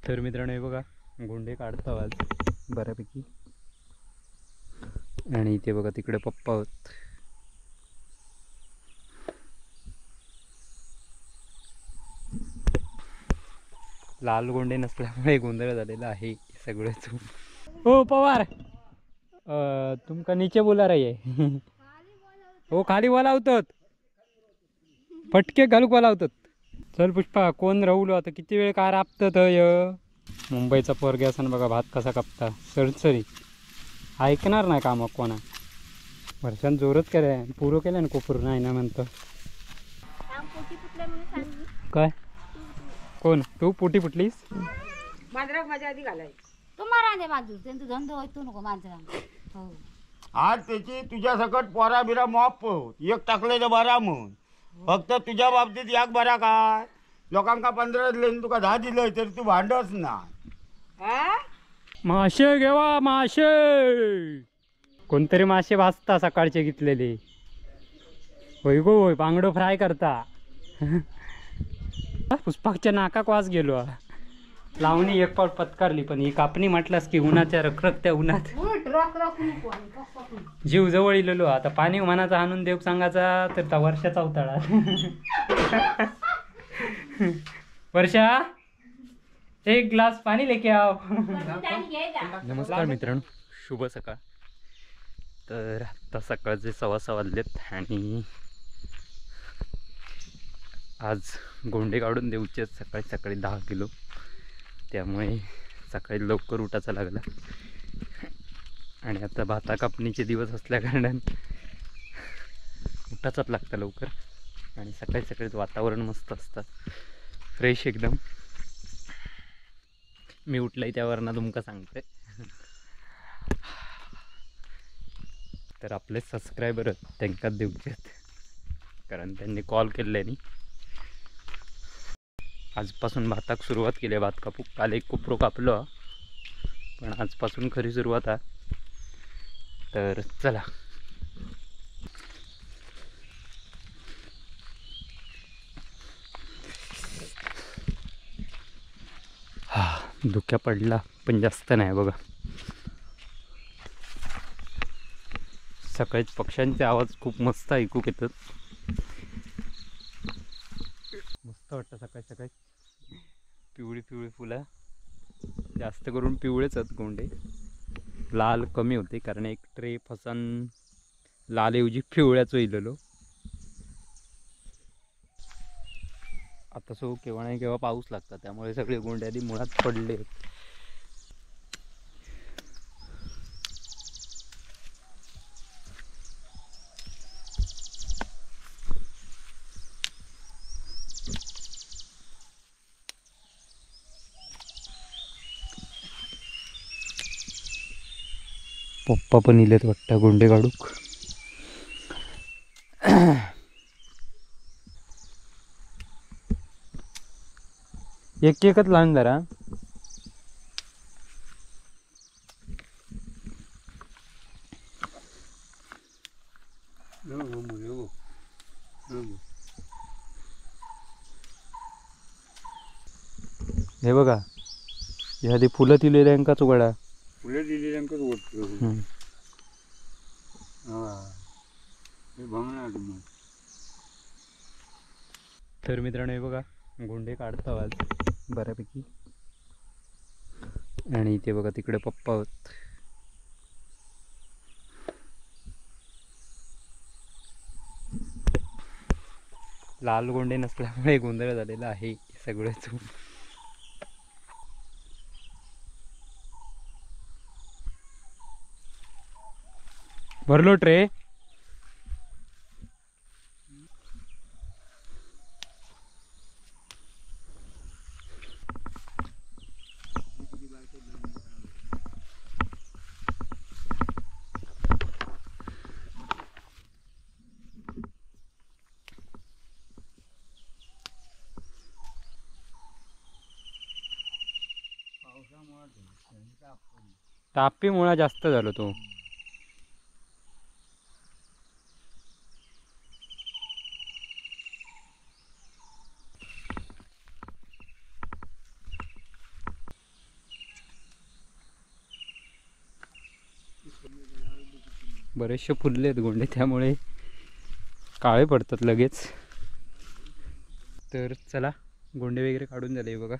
तर मित्रांनो हे बघा गोंडे काढतो आज बऱ्यापैकी. आणि इथे बघा तिकडे पप्पा होत. लाल गोंडे नसल्यामुळे गोंधळ झालेला आहे सगळंच. हो पवार तुमका नीचे बोला रे हो खाली बोलावतात फटके घालूक बोलावतात. चल पुष्पा कोण राहुलो आता किती वेळ काय राबतात मुंबईचा पोरगे असं बघा भात कसा कापता सरसरी ऐकणार नाही का मग कोणा वर्षान जोरच केलं पुरं केलं ना कोपूर नाही ना म्हणतं काय कोण तू पोटी फुटलीस मांजराक माझ्या आधी घालाय तुम्हाला दे मांजूर त्यांचा धंदा होतो नको मांजरा हो आज त्याची तुझ्या सकट पोरा बिरा मॉप एक टाकलेलं बरा म्हण. फक्त तुझ्या बाबतीत याक बरा काय लोकांका 15 दिले तुका 10 दिलं तरी तू भांडस ना. मासे घेवा मासे कोणतरी मासे भाजता सकाळचे घेतलेले होय गो होय बांगडो फ्राय करता. पुष्पाकच्या नाकाक वास गेलो लावणी एक पाऊट पत्कारली पण ही कापणी म्हटलास की उन्हाच्या रखरखत्या उन्हात जीव जवळ इलेलो. आता पाणी मनाचा आणून देव सांगायचा तर त्या वर्षाचा उताळा. वर्षा एक ग्लास पाणी लेके आओ. नमस्कार मित्रांनो शुभ सकाळ. तर आता सकाळचे 6:15 वाजलेत आणि आज गोंडे काढून देऊचे सकाळी सकाळी 10 किलो. त्यामुळे सकाळी लवकर उठायचा लागला आणि आता भाता कापणीचे दिवस असल्या कारणाने उठायचाच लागतं लवकर. आणि सकाळी सकाळीच वातावरण मस्त असतं फ्रेश एकदम. मी उठलंय त्यावरनं तुमका सांगते. तर आपले सबस्क्रायबर त्यांना देऊचे आहेत कारण त्यांनी कॉल केले नाही. आजपासून भाताक सुरुवात केली. भात कापू काल एक कोपरो कापलो पण आजपासून खरी सुरुवात आहे. तर चला धुक्या पडला पण जास्त नाही बघा. सकाळीच पक्ष्यांचे आवाज खूप मस्त ऐकू येतात. मस्त वाटतं सकाळी सकाळी. पिवळी पिवळी फुलं जास्त करून पिवळेच आहेत गोंडे. लाल कमी होते कारण एक ट्रे फसन लाल ऐवजी पिवळ्याच इलेलो. आता सो केव्हा नाही केव्हा पाऊस लागतात त्यामुळे सगळे गोंडे आधी मुळात पडले. पप्पा पण इलेत वाटतं गोंडे काढूक. एक एकच लहान जरा हे बघा ह्यादी फुलं दिलेल्यांकाच उघडा फुले दिलेल्यांकच ओढतो. तर मित्रांनो हे बघा गोंडे काढतो आज बऱ्यापैकी. आणि इथे बघा तिकडे पप्पा होत. लाल गोंडे नसल्यामुळे गोंधळ झालेला आहे सगळंच. भरलो ट्रे तापीमुळे जास्त झालो तो. बरेचसे फुलले आहेत गोंडे, त्यामुळे काळे पडतात लगेच. तर चला, गोंडे वगैरे काढून झाले बघा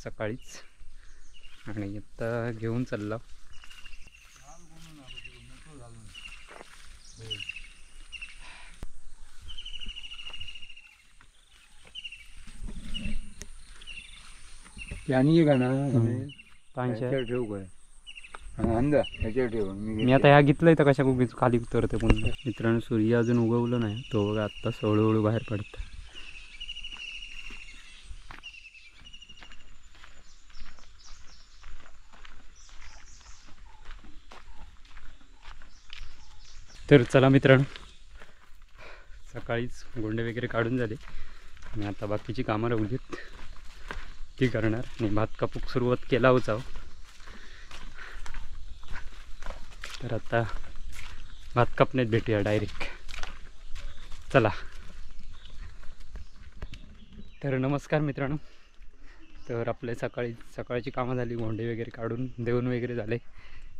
सकाळीच, आणि आता घेऊन चालला. त्यानी का ना पाचशे ठेव काय अंदा ह्याच्यावर ठेव मी आता ह्या घेतलंय तर कशा उगीच खाली उतरते पुन्हा. मित्रांनो, सूर्य अजून उगवलं नाही, तो बघा आत्ता हळूहळू बाहेर पडतं. तर चला मित्रांनो, सकाळीच गोंडे वगैरे काढून झाले आणि आता बाकीची कामं राहिलीत ती करणार, आणि भात कापूक सुरुवात केला होता. तर आता भात कापण्यात भेटूया डायरेक्ट. चला. तर नमस्कार मित्रांनो, तर आपले सकाळची कामं झाली, गोंडे वगैरे काढून देऊन वगैरे झाले,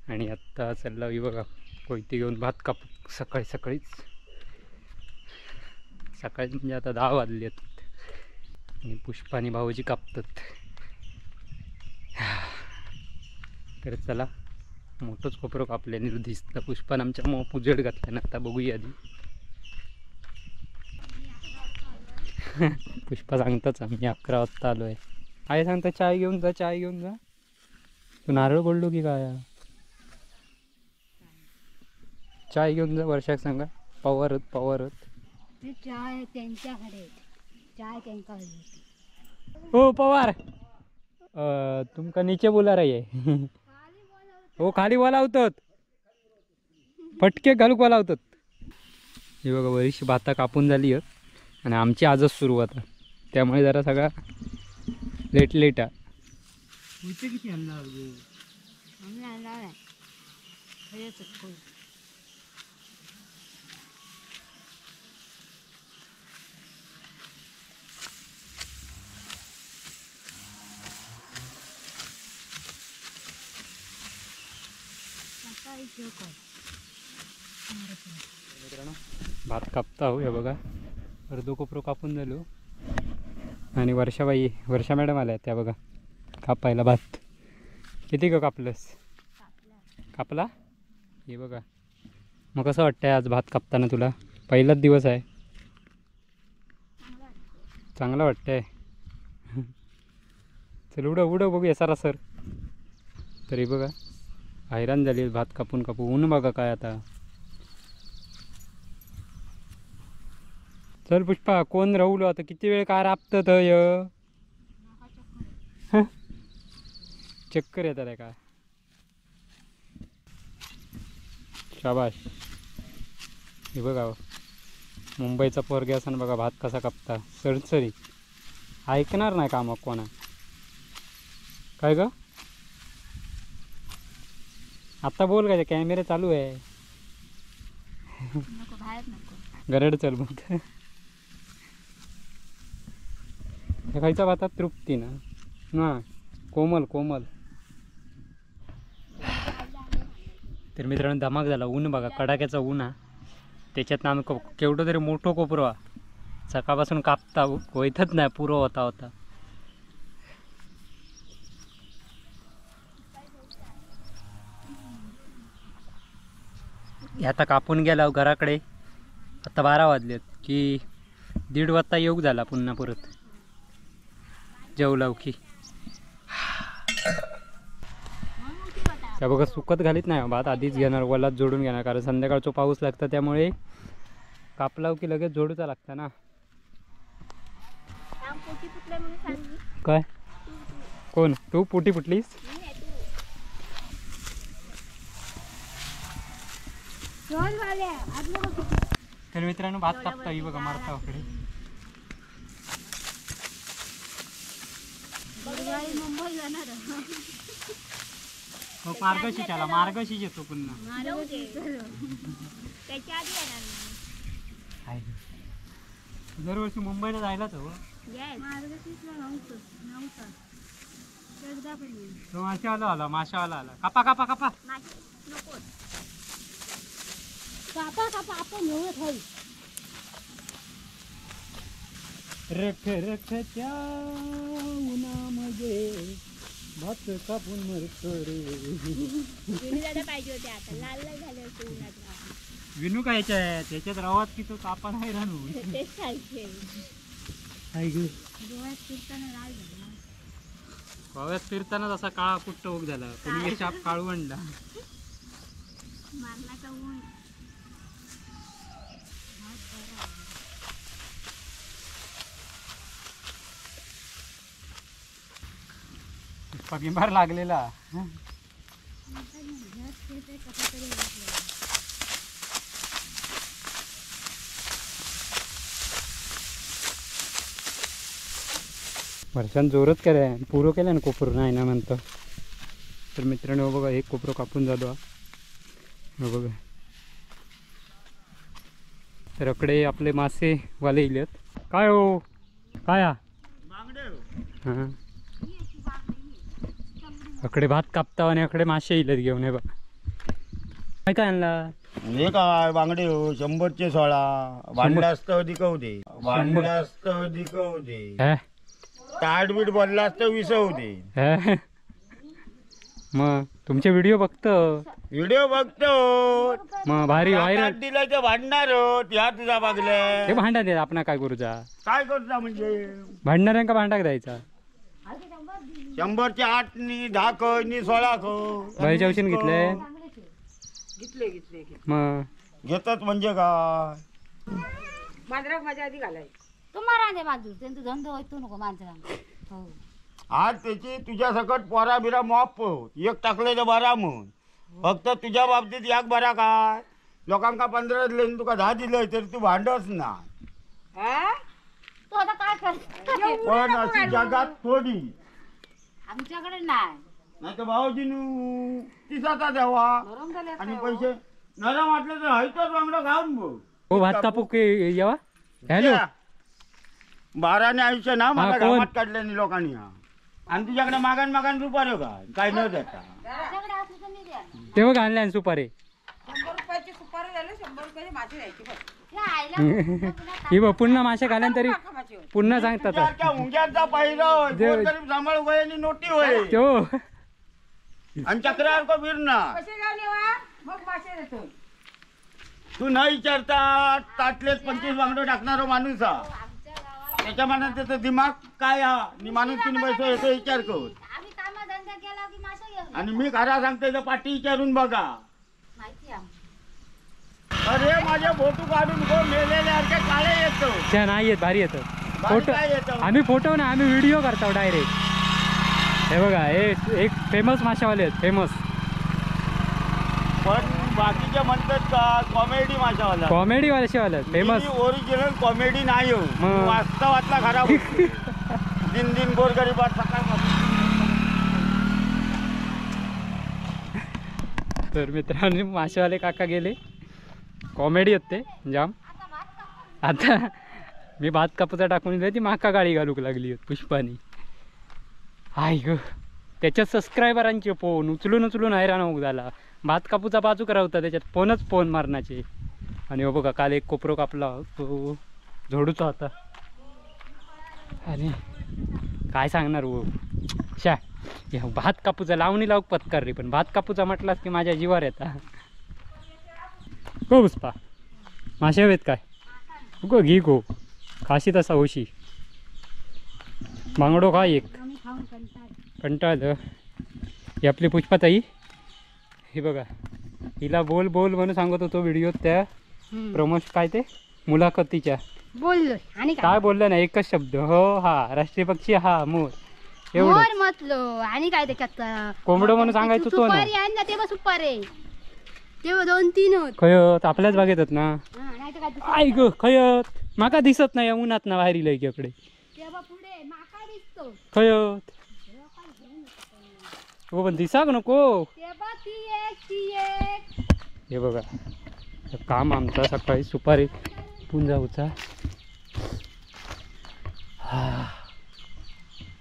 आणि आत्ता चालला बघा कोयती घेऊन भात कापू. सकाळीच म्हणजे आता 10 वाजले आहेत, आणि पुष्पा आणि भाऊजी कापतात. तर चला, मोठंच कोपरं कापल्याने दिसतं. पुष्पान आमच्या मग उजेड घातला ना, आता बघूया आधी. पुष्पा सांगताच आम्ही 11 वाजता आलो आहे. आई सांगता चाय घेऊन जा. तू नारळ बोललो की काय? चाय घेऊन जा, वर्षाक सांगा. पवारत ते चाय त्यांच्याकडे, चाय त्यांच्याकडे. हो पवार, तुमका नीचे बोला रे. हो खाली बोलावतात, फटके घालूक बोलावतात. हे बघा बरीचशी भाता कापून झाली आहेत, आणि आमची आजच सुरुवात आहे, त्यामुळे जरा सगळा लेट आहे. किती आणला आम्ही आणणार आहे मित्रांनो, भात कापता हो. हे बघा अर्धो कोपरो कापून झालो, आणि वर्षा मॅडम आल्या त्या बघा कापायला भात. किती का कापलंस? कापला. हे बघा, मग कसं वाटतंय आज भात कापताना तुला? पहिलाच दिवस आहे. चांगलं वाटतंय. चल उडव बघूया सर. तरी बघा हैराण झाली भात कापून ऊन बघा काय आता. चल पुष्पा, कोण राहुलो आता? किती वेळ काय राबत चक्कर येतात काय? शाबाश. हे बघा मुंबईचा पोरगा असं बघा भात कसा कापता सरसरी. ऐकणार नाही का मग कोणा? काय ग आता बोल का? कॅमेरा चालू आहे. गरड चल मग. खायचा भातात तृप्ती ना कोमल. तर मित्रांनो, धमाक झाला. ऊन बघा, कडाक्याचा ऊन हा. त्याच्यातनं आम्ही केवढं तरी मोठं कोपरं सकाळपासून कापता होतच नाही, पुरं होता. आता कापून गेला घराकडे. आता 12 वाजलेत की 1:30 वाजता येऊ झाला पुन्हा परत जेवलाव की. त्या बघा सुकत घालीत नाही भात, आधीच घेणार, वलात जोडून घेणार, कारण संध्याकाळचा पाऊस लागतं, त्यामुळे कापलाव की लगेच जोडूचा लागतं ना. काय कोण तू? पोटी फुटलीस? तर मित्रांनो, भात कापता ही बघा मारता वगैरे. मार्गशीच येतो पुन्हा. दरवर्षी मुंबईला जायलाच हो. माशावाला आला. कापा. कापा कापा आपण एवढं होईल. रख रखच्या उन्हामध्ये भात कापून मरतो रे. पाहिजे होते आता लाल लाल झाले होते उन्हात. विनू कायच्या आहे त्याच्यात रवात की तो कापा नाही राहू. तेच खायचे डोळ्यात फिरताना लाल झाला. गोव्यात फिरताना असा काळा कुट्ट ओग झाला. कोणी शाप काळवंडला. मारणाचा ऊन. बिंबार लागलेला. वर्षान जोरच केलाय. पुरं केलं ना कोपरू नाही ना म्हणतं. तर मित्रांनो बघा एक कोपरं कापून झालो. बघा तर अकडे आपले मासे वाले इलेत. काय हो काय हां अकडे भात कापता आणि अकडे मासे इलेत घेऊन. हे बघा काय काय आणला. हे काय बांगडे हो 100चे 16. भांडा असतं दिकव दे. भांडा असतं दिकव दे. हे ताट बीट बोलला असतं विसव दे. हे मग तुमचे व्हिडिओ बघतो. व्हिडिओ बघतो मग भारी व्हायरल. दिलं तर भांडणार त्या तुझा बघले हे भांडा दे आपण काय करूचा. काय करता म्हणजे भांडणाऱ्यांका भांडाक द्यायचा. 100चे 8 नी 10 ख नी 16 ख. बाईच्या औषध घेतलंय. घेतले घेतले घेतले. मग घेतात म्हणजे काय. मांजराक माझ्या आधी घालायचं. तुम्हाला दे बाजू त्यांचा धंदा होतो नको माणसाला. हो आज त्याची तुझ्या सकट पोरा बिरा मॉप एक टाकले तर बरा म्हण. फक्त तुझ्या बाबतीत एक बरा काय. लोकांका 15 दिले तुका 10 दिलं तर तू भांडस ना. हा? तो आता काय कर. पण अशी जगात थोडी. आमच्याकडे नाही. नाही तर भाऊजीनू तिसाचा द्यावा नरम झाले आणि पैसे नरम वाटले तर हयतच बांगडा खाऊन बघ. हो भात कापू की यावा. हॅलो 12ने आयुष्य ना मला हा, कोण? गावात काढल्याने लोकांनी. हा आणि तुझ्याकडे मागान रुपये काय न देता. आमच्याकडे असलं तर मी द्या. ते बघ आणल्या सुपारी. 100 रुपयाची सुपारी झाले 100 रुपयाची मासे द्यायची बघ. हे आईला ही बघ पुन्हा मासे घाल्यान तरी कामाची होय. पुन्हा सांगतात. तुझ्यासारख्या मुंग्यांचा पहिलं जे- गरीब सांभाळ होय आणि नोटी होय तो आणि चक्रार को फिरणार. पैसे जाऊन येवा मग मासे देतो. तू न विचारता ताटलेत 25 बांगडं टाकणारा माणूस हा. त्याच्या मनात त्याचा दिमाग काय हा आणि माणूस किती पैसे येतो विचार कर. आम्ही कामा धंदा केला की मासे घेऊन आणि मी खरा सांगते तर पाठी विचारून बघा. माहिती आम्हाला. अरे माझे फोटो काढून गो मेलेल्यासारखे काळे येतो. त्या नाही येत भारी येतं. भारी फोटो काय येतं? आम्ही फोटो ना आम्ही व्हिडिओ करतो डायरेक्ट. हे बघा हे एक फेमस माशावाले आहेत फेमस. पण बाकीचे म्हणतात का कॉमेडी माझ्यावाला. कॉमेडी वाले शिवाले फेमस. ओरिजिनल कॉमेडी नाही हो. मग. वास्तवातला खराब होतो. दिन दिन गोरगरीबात सकाळपासून. तर मित्रांनो मासेवाले काका गेले. कॉमेडी आहेत ते जाम. आता मी भात कापूचा टाकून दिला ती माका गाडी घालूक लागली पुष्पानी. हाय ग त्याच्यात सबस्क्रायबरांचे फोन उचलून हैराण होऊ झाला. भात कापूचा बाजू करा होता त्याच्यात फोन मारण्याचे. आणि हो बघा काल एक कोपरो कापला तो झोडूचा होता. आणि काय सांगणार हो शा या भात कापूचा लावणी लावूक पत्कार रे. पण भात कापूचा म्हटलास की माझ्या जीवावर येता. गो पुष्पा मासे हवेत काय गो घी गो खाशी तसा होशी. बांगडो खा एक आम्ही खाऊन कंटाळलं. ही आपली पुष्पाताई. हे बघा हिला बोल बोल म्हणून सांगत होतो व्हिडिओत त्या प्रमोश काय ते मुलाखतीच्या. बोललोय आणि काय बोललं ना एकच शब्द हो हा राष्ट्रीय पक्षी हा मोर एवढं. मोर म्हटलो आणि काय त्याच्यात कोंबडं म्हणून सांगायचं होतं ना. सुपारी आहे ना ते बघ सुपारी. ते 2-3 होत. खयत आपल्याच बागेत आहेत ना. नाही तर काय दुसरं. आई ग खयत माका दिसत नाही उन्हात ना बाहेर इकडे ते बघ पुढे माका दिसतो. खयत हो पण दिसाक नको. ते बघ ती एक हे बघा हे काम आमचा सकाळी सुपारी पुंजाऊचा.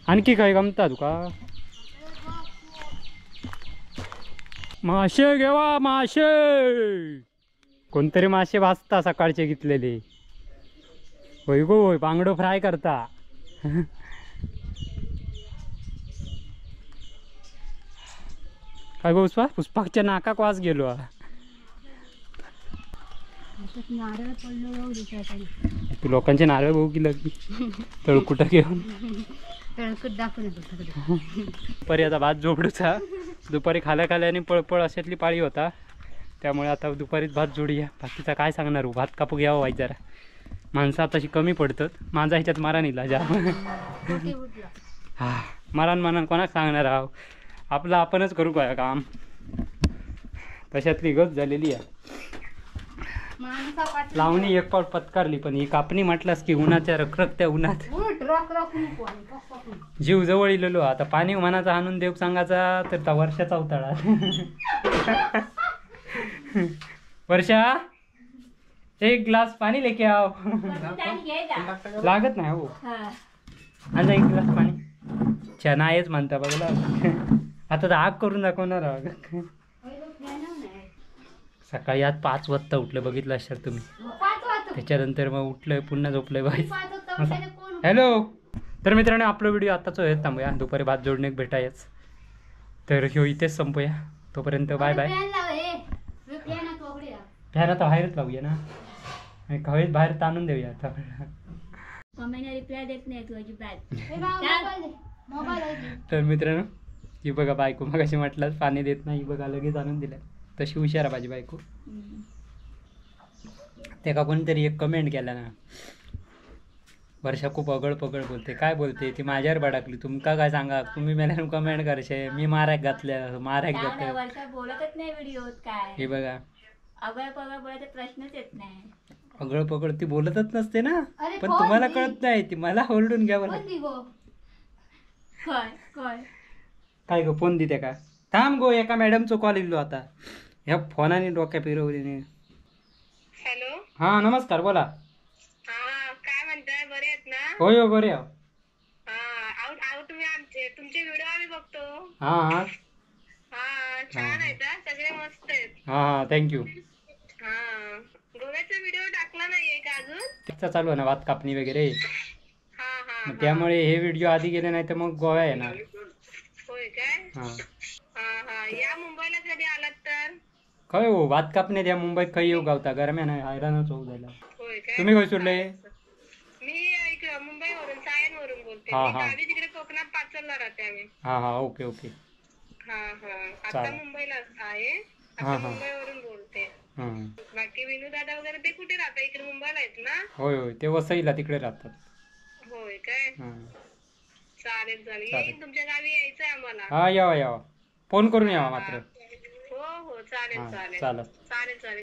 आणखी काय गमता तुका. मासे घेवा मासे. कोणतरी मासे भाजता सकाळचे घेतलेले. होय गो होय, बांगडो फ्राय करता. काय गो पुष्पाच्या नाकाक वास गेलो. नारळ पडलो तू लोकांचे नारळ बघू की लगी तळकुटा घेऊन. दुपारी आता भात जोडूचा. दुपारी खाल्या खाल्याने पळपळ अशातली पाळी होता, त्यामुळे आता दुपारीच भात जोडूया. बाकीचा काय सांगणार हो, भात कापू घ्यावं वाईट जरा. माणसं आताशी कमी पडतात. माझा ह्याच्यात मारान इला जा. हा मारान कोणाक सांगणार आहो, आपलं आपणच करू काय काम. तशातली गत झालेली आहे. लावणी एक पाऊल पत्कारली, पण ही कापणी म्हटलास की उन्हाच्या रखरखत्या उन्हात जीव जवळ इलेलो. आता पाणी मनाचा आणून देव सांगायचा तर त्या वर्षाचा उताळा. वर्षा एक ग्लास पाणी लेके आओ. लागत नाही हो. आता एक ग्लास पाणी छान आहेच म्हणता बघला. आता तर आग करून दाखवणार आहोत. सकाळी आज 5 वाजता उठलं, बघितलं असाल तुम्ही. त्याच्यानंतर मग उठलंय, पुन्हा झोपलंय बाई. हॅलो. तर मित्रांनो, आपला व्हिडिओ आताच होत थांबूया. दुपारी भात जोडणे भेटायच. तर ह्यो इथेच संपूया. तोपर्यंत बाय बाय. फॅन आता बाहेरच लावूया ना, आणि हवेत बाहेर ताणून देऊया आता. कमेंट रिप्लाय देत नाही तू अजिबात. तर मित्रांनो, ही बघा बायको मग अशी म्हटलं पाणी देत नाही, बघा लगेच आणून दिलं. तशी हुशार माझी बायको. ते का कोणतरी एक कमेंट केला ना, वर्षा खूप अगळ पगळ बोलते. काय बोलते ती माझ्यावर भडकली. तुमका काय सांगा, तुम्ही मला कमेंट करशे मी माराक घातल्या माराक घातल्या. वर्षा बोलतच नाही व्हिडिओत काय. हे बघा अगळ पगळ बोलायचा प्रश्नच येत नाही. अगळ पगळ ती बोलतच नसते ना, पण तुम्हाला कळत नाही. ती मला ओरडून घ्यावं लागतं. काय गो फोन देते का. थांब गो, एका मॅडमचं कॉल इल्लो आता. ह्या फोनाने डोक्या फिरवलीने. हॅलो. हा नमस्कार, बोला. हा काय म्हणताय, बरे आहेत ना. होय हो बरे. हा तुम्ही तुमचे व्हिडिओ आम्ही बघतो. हा हा हा छान आहेत हा, सगळे मस्त आहेत. हा हा थँक्यू. हा गोव्याचा व्हिडिओ टाकला नाहीये का अजून. त्याचा चालू आहे ना भात कापणी वगैरे. हा हा मग त्यामुळे हे व्हिडिओ आधी गेले नाही तर मग गोव्या येणार. होय काय. हा हा हा या मुंबईला कधी आलात तर. खय हो, भात कापण्यात या मुंबईत खय येऊ गावता गरम्या नाही, हैराणच होऊ जायला. होय काय. तुम्ही खय सुटले. मी मुंबईवरून सायनवरून बोलते. हा, मी हा. गावी तिकडे कोकणात पाचलला राहते आम्ही. हा हा ओके ओके. हा हा आता चालेल. मुंबईला आहे. हा, आता हा. मुंबईवरून बोलते. हा बाकी विनू दादा वगैरे ते कुठे राहतात, इकडे मुंबईला आहेत ना. होय होय, ते वसईला तिकडे राहतात. होय काय. हा चालेल चालेल, चालेल. येईन तुमच्या गावी यायचंय आम्हाला. हा यावा यावा, फोन करून यावा मात्र. हो हो चालेल हा चालेल चालेल. चालेल चालेल.